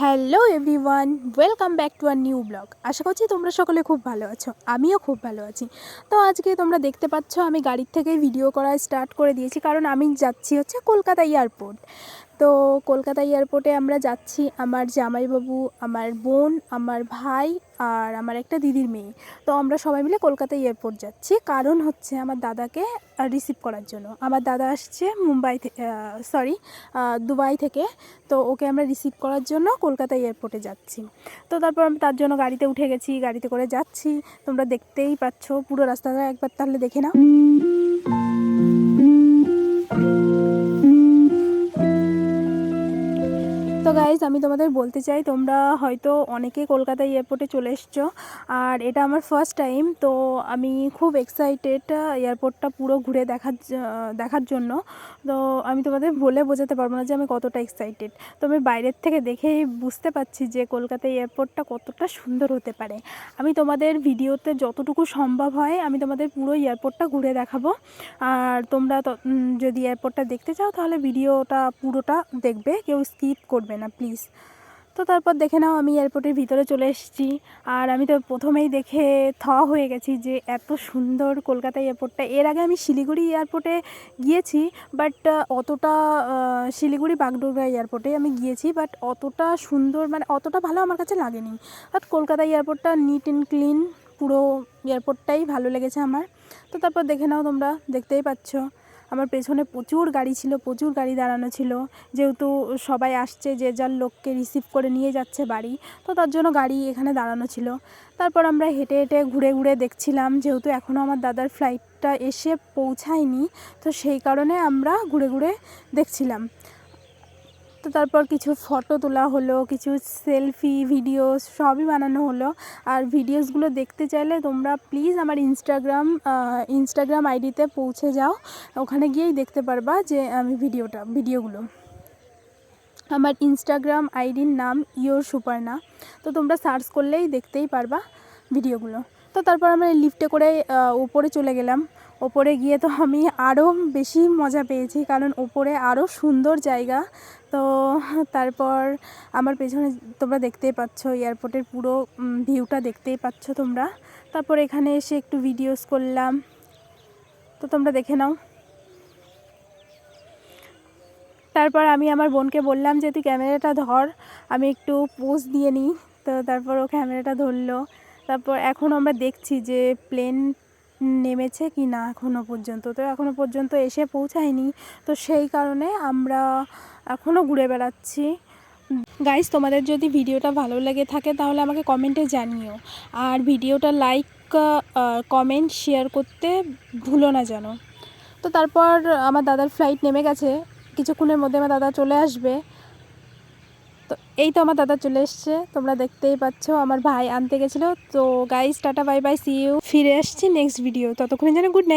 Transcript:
Hello everyone, welcome back to our new blog. আশা করছি তোমরা সকলে খুব ভালো আছো, আমিও খুব ভালো আছি। তো আজকে তোমরা দেখতে পাচ্ছ আমি গাড়ির থেকে ভিডিও করা স্টার্ট করে দিয়েছি, কারণ আমি যাচ্ছি হচ্ছে কলকাতা এয়ারপোর্ট। তো কলকাতা এয়ারপোর্টে আমরা যাচ্ছি, আমার জামাইবাবু, আমার বোন, আমার ভাই আর আমার একটা দিদির মেয়ে। তো আমরা সবাই মিলে কলকাতা এয়ারপোর্ট যাচ্ছি, কারণ হচ্ছে আমার দাদাকে রিসিভ করার জন্য। আমার দাদা আসছে মুম্বাই থেকে, দুবাই থেকে। তো ওকে আমরা রিসিভ করার জন্য কলকাতা এয়ারপোর্টে যাচ্ছি। তো তারপর আমি তার জন্য গাড়িতে উঠে গেছি, গাড়িতে করে যাচ্ছি। তোমরা দেখতেই পাচ্ছ পুরো রাস্তাটা, একবার তাহলে দেখে নাও। তো গাইজ, আমি তোমাদের বলতে চাই, তোমরা হয়তো অনেকে কলকাতা এয়ারপোর্টে চলে এসছো, আর এটা আমার ফার্স্ট টাইম। তো আমি খুব এক্সাইটেড এয়ারপোর্টটা পুরো ঘুরে দেখার জন্য। তো আমি তোমাদের বলে বোঝাতে পারবো না যে আমি কতটা এক্সাইটেড। তো আমি বাইরের থেকে দেখেই বুঝতে পারছি যে কলকাতা এয়ারপোর্টটা কতটা সুন্দর হতে পারে। আমি তোমাদের ভিডিওতে যতটুকু সম্ভব হয় আমি তোমাদের পুরো এয়ারপোর্টটা ঘুরে দেখাবো। আর তোমরা যদি এয়ারপোর্টটা দেখতে চাও তাহলে ভিডিওটা পুরোটা দেখবে, কেউ স্কিপ করবে না প্লিজ। তো তারপর দেখে নাও আমি এয়ারপোর্টের ভিতরে চলে এসেছি। আর আমি তো প্রথমেই দেখে হয়ে গেছি যে এত সুন্দর কলকাতা এয়ারপোর্টটা। এর আগে আমি শিলিগুড়ি এয়ারপোর্টে গিয়েছি, বাট অতটা শিলিগুড়ি বাগডোগরা এয়ারপোর্টে আমি গিয়েছি, বাট অতটা সুন্দর, মানে অতটা ভালো আমার কাছে লাগেনি। বাট কলকাতা এয়ারপোর্টটা নিট অ্যান্ড ক্লিন, পুরো এয়ারপোর্টটাই ভালো লেগেছে আমার। তো তারপর দেখে নাও, তোমরা দেখতেই পাচ্ছ আমার পেছনে প্রচুর গাড়ি ছিল, প্রচুর গাড়ি দাঁড়ানো ছিল। যেহেতু সবাই আসছে, যে যার লোককে রিসিভ করে নিয়ে যাচ্ছে বাড়ি, তো তার জন্য গাড়ি এখানে দাঁড়ানো ছিল। তারপর আমরা হেঁটে হেঁটে ঘুরে ঘুরে দেখছিলাম, যেহেতু এখনও আমার দাদার ফ্লাইটটা এসে পৌঁছায়নি, তো সেই কারণে আমরা ঘুরে ঘুরে দেখছিলাম। তো তারপর কিছু ফটো তোলা হলো, কিছু সেলফি ভিডিওস সবই বানানো হলো। আর ভিডিওসগুলো দেখতে চাইলে তোমরা প্লিজ আমার ইনস্টাগ্রাম আইডিতে পৌঁছে যাও, ওখানে গিয়েই দেখতে পারবা যে আমি ভিডিওগুলো। আমার ইনস্টাগ্রাম আইডির নাম ইয়োর সুপার্ণা, তো তোমরা সার্চ করলেই দেখতেই পারবা ভিডিওগুলো। তো তারপর আমরা লিফটে করে উপরে চলে গেলাম। ওপরে গিয়ে তো আমি আরও বেশি মজা পেয়েছি, কারণ ওপরে আরও সুন্দর জায়গা। তো তারপর আমার পেছনে তোমরা দেখতেই পাচ্ছ এয়ারপোর্টের পুরো ভিউটা দেখতেই পাচ্ছ তোমরা। তারপর এখানে এসে একটু ভিডিওস করলাম, তো তোমরা দেখে নাও। তারপর আমি আমার বোনকে বললাম যে তুই ক্যামেরাটা ধর, আমি একটু পোজ দিয়ে নিই। তো তারপর ও ক্যামেরাটা ধরলো। তারপর এখন আমরা দেখছি যে প্লেন নেমেছে কি না এখনও পর্যন্ত। তো এখনও পর্যন্ত এসে পৌঁছায়নি, তো সেই কারণে আমরা এখনও ঘুরে বেড়াচ্ছি। গাইস, তোমাদের যদি ভিডিওটা ভালো লেগে থাকে তাহলে আমাকে কমেন্টে জানিও। আর ভিডিওটা লাইক, কমেন্ট, শেয়ার করতে ভুলো না যেন। তো তারপর আমার দাদার ফ্লাইট নেমে গেছে, কিছুক্ষণের মধ্যে আমার দাদা চলে আসবে। তো এই তো আমার দাদা চলে এসছে, তোমরা দেখতেই পাচ্ছ। আমার ভাই আনতে গেছিলো। তো guys, tata bye bye, see you. ফিরে আসছি নেক্সট ভিডিও, ততক্ষণে যেন গুড নাইট।